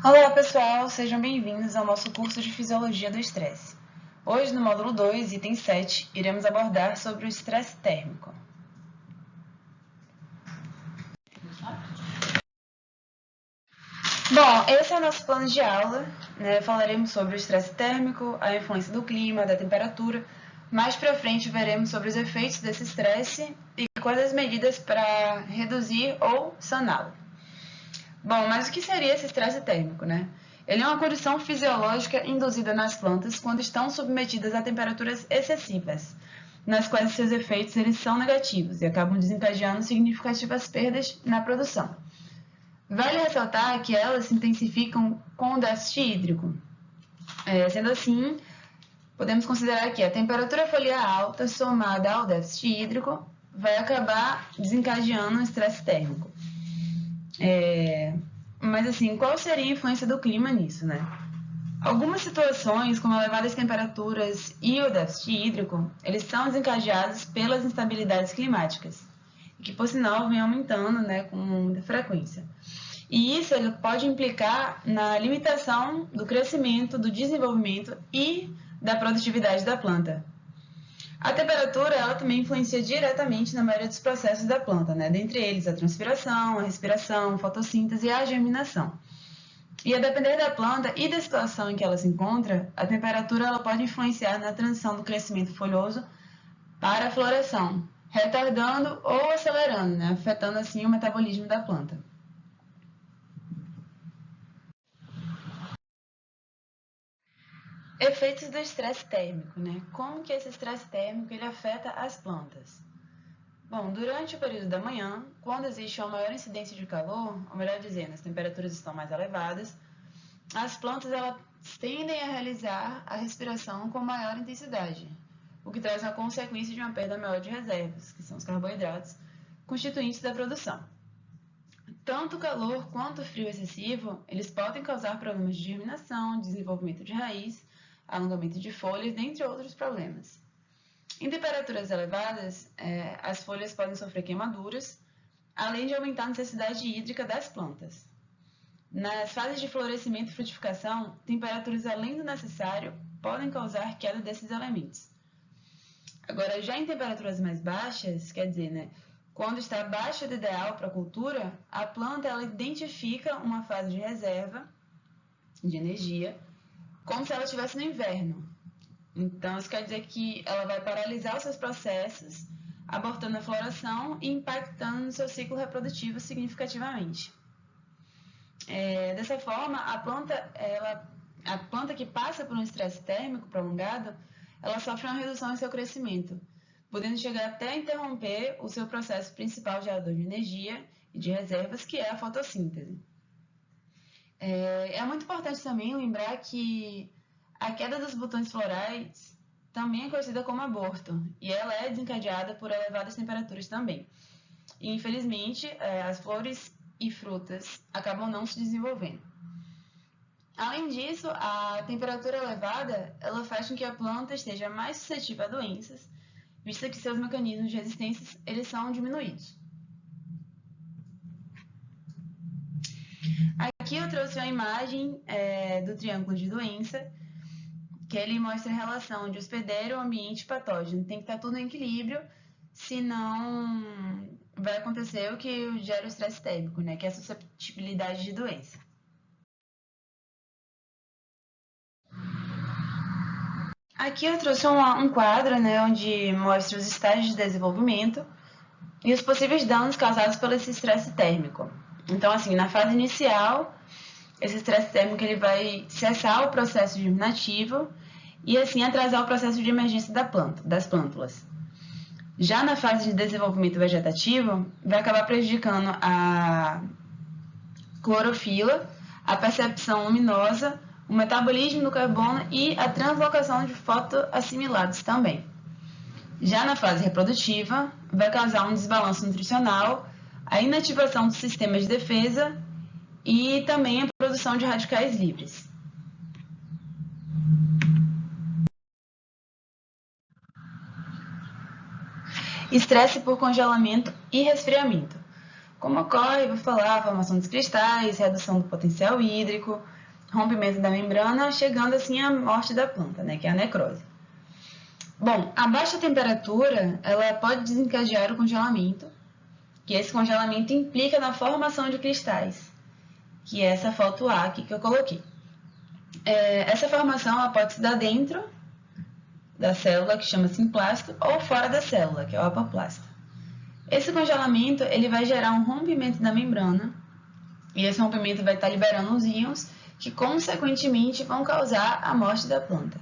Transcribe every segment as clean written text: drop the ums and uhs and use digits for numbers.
Olá pessoal, sejam bem-vindos ao nosso curso de Fisiologia do Estresse. Hoje, no módulo 2, item 7, iremos abordar sobre o estresse térmico. Bom, esse é o nosso plano de aula, né? Falaremos sobre o estresse térmico, a influência do clima, da temperatura. Mais para frente veremos sobre os efeitos desse estresse e quais as medidas para reduzir ou saná-lo. Bom, mas o que seria esse estresse térmico, né? Ele é uma condição fisiológica induzida nas plantas quando estão submetidas a temperaturas excessivas, nas quais seus efeitos eles são negativos e acabam desencadeando significativas perdas na produção. Vale ressaltar que elas se intensificam com o déficit hídrico. Sendo assim, podemos considerar que a temperatura foliar alta somada ao déficit hídrico vai acabar desencadeando um estresse térmico. Mas assim, qual seria a influência do clima nisso, né? Algumas situações, como elevadas temperaturas e o déficit hídrico, eles são desencadeados pelas instabilidades climáticas, que por sinal vem aumentando, né, com muita frequência. E isso ele pode implicar na limitação do crescimento, do desenvolvimento e da produtividade da planta. A temperatura ela também influencia diretamente na maioria dos processos da planta, né? Dentre eles a transpiração, a respiração, a fotossíntese e a germinação. E a depender da planta e da situação em que ela se encontra, a temperatura ela pode influenciar na transição do crescimento folhoso para a floração, retardando ou acelerando, né? Afetando assim o metabolismo da planta. Efeitos do estresse térmico, né? Como que esse estresse térmico ele afeta as plantas? Bom, durante o período da manhã, quando existe uma maior incidência de calor, ou melhor dizendo, as temperaturas estão mais elevadas, as plantas elas tendem a realizar a respiração com maior intensidade, o que traz a consequência de uma perda maior de reservas, que são os carboidratos, constituintes da produção. Tanto o calor quanto o frio excessivo, eles podem causar problemas de germinação, desenvolvimento de raiz, alongamento de folhas, dentre outros problemas. Em temperaturas elevadas, as folhas podem sofrer queimaduras, além de aumentar a necessidade hídrica das plantas. Nas fases de florescimento e frutificação, temperaturas além do necessário podem causar queda desses elementos. Agora, já em temperaturas mais baixas, quer dizer, né, quando está abaixo do ideal para a cultura, a planta ela identifica uma fase de reserva de energia, como se ela estivesse no inverno. Então, isso quer dizer que ela vai paralisar os seus processos, abortando a floração e impactando no seu ciclo reprodutivo significativamente. Dessa forma, a planta que passa por um estresse térmico prolongado, ela sofre uma redução em seu crescimento, podendo chegar até a interromper o seu processo principal gerador de energia e de reservas, que é a fotossíntese. É muito importante também lembrar que a queda dos botões florais também é conhecida como aborto, e ela é desencadeada por elevadas temperaturas também. E, infelizmente, as flores e frutas acabam não se desenvolvendo. Além disso, a temperatura elevada ela faz com que a planta esteja mais suscetível a doenças, visto que seus mecanismos de resistência eles são diminuídos. Aqui eu trouxe uma imagem do triângulo de doença, que ele mostra a relação de hospedeiro, ambiente e patógeno. Tem que estar tudo em equilíbrio, senão vai acontecer o que gera o estresse térmico, né? Que é a susceptibilidade de doença. Aqui eu trouxe um quadro, né, onde mostra os estágios de desenvolvimento e os possíveis danos causados pelo esse estresse térmico. Então, assim, na fase inicial, esse estresse térmico ele vai cessar o processo germinativo e, assim, atrasar o processo de emergência das plântulas. Já na fase de desenvolvimento vegetativo, vai acabar prejudicando a clorofila, a percepção luminosa, o metabolismo do carbono e a translocação de fotoassimilados também. Já na fase reprodutiva, vai causar um desbalanço nutricional, a inativação do sistema de defesa e também a produção de radicais livres. Estresse por congelamento e resfriamento. Como ocorre, vou falar, a formação dos cristais, redução do potencial hídrico, rompimento da membrana, chegando assim à morte da planta, né, que é a necrose. Bom, a baixa temperatura, ela pode desencadear o congelamento, que esse congelamento implica na formação de cristais, que é essa foto A aqui que eu coloquei. Essa formação ela pode se dar dentro da célula, que chama-se emplasto, ou fora da célula, que é o apoplasto. Esse congelamento ele vai gerar um rompimento da membrana, e esse rompimento vai estar liberando os íons, que consequentemente vão causar a morte da planta.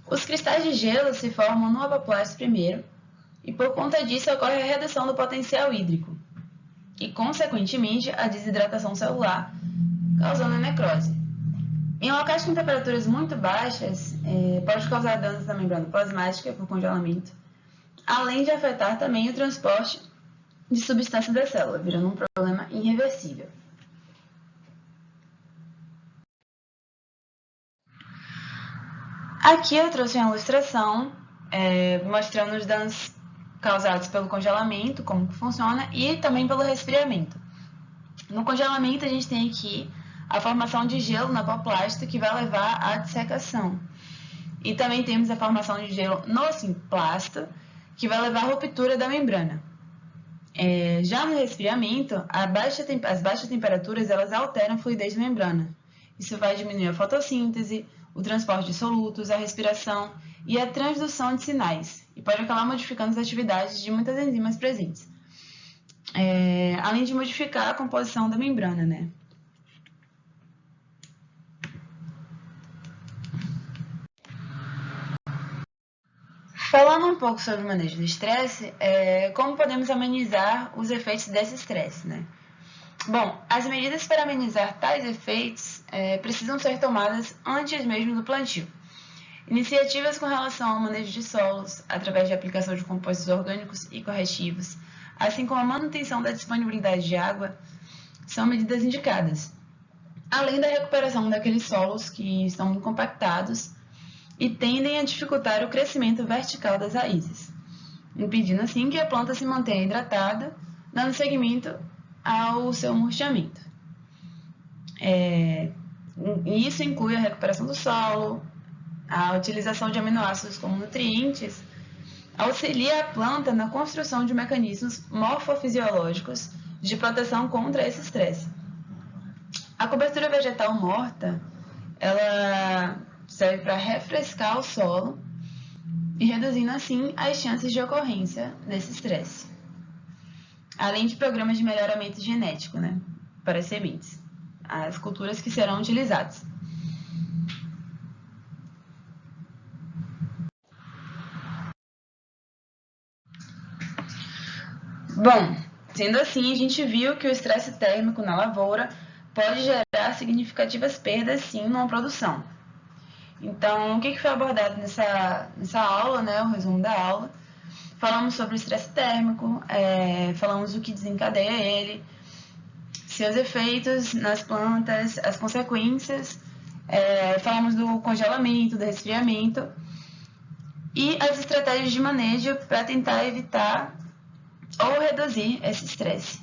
Os cristais de gelo se formam no apoplasto primeiro, e por conta disso ocorre a redução do potencial hídrico, e consequentemente a desidratação celular, causando a necrose. Em locais com temperaturas muito baixas, pode causar danos na membrana plasmática por congelamento, além de afetar também o transporte de substância da célula, virando um problema irreversível. Aqui eu trouxe uma ilustração mostrando os danos causados pelo congelamento, como que funciona, e também pelo resfriamento. No congelamento, a gente tem aqui a formação de gelo no apoplasto, que vai levar à dessecação. E também temos a formação de gelo no emplasto, que vai levar à ruptura da membrana. Já no resfriamento, as baixas temperaturas elas alteram a fluidez da membrana. Isso vai diminuir a fotossíntese, o transporte de solutos, a respiração e a transdução de sinais, e pode acabar modificando as atividades de muitas enzimas presentes, além de modificar a composição da membrana, né? Falando um pouco sobre o manejo do estresse, como podemos amenizar os efeitos desse estresse, né? Bom, as medidas para amenizar tais efeitos precisam ser tomadas antes mesmo do plantio. Iniciativas com relação ao manejo de solos, através de aplicação de compostos orgânicos e corretivos, assim como a manutenção da disponibilidade de água, são medidas indicadas, além da recuperação daqueles solos que estão muito compactados e tendem a dificultar o crescimento vertical das raízes, impedindo assim que a planta se mantenha hidratada, dando seguimento ao seu murchamento. Isso inclui a recuperação do solo, a utilização de aminoácidos como nutrientes, auxilia a planta na construção de mecanismos morfofisiológicos de proteção contra esse estresse. A cobertura vegetal morta, ela serve para refrescar o solo e reduzindo assim as chances de ocorrência desse estresse. Além de programas de melhoramento genético, né, para as sementes, as culturas que serão utilizadas. Bom, sendo assim, a gente viu que o estresse térmico na lavoura pode gerar significativas perdas, sim, numa produção. Então, o que foi abordado nessa aula, né, o resumo da aula? Falamos sobre o estresse térmico, falamos o que desencadeia ele, seus efeitos nas plantas, as consequências, falamos do congelamento, do resfriamento e as estratégias de manejo para tentar evitar ou reduzir esse estresse.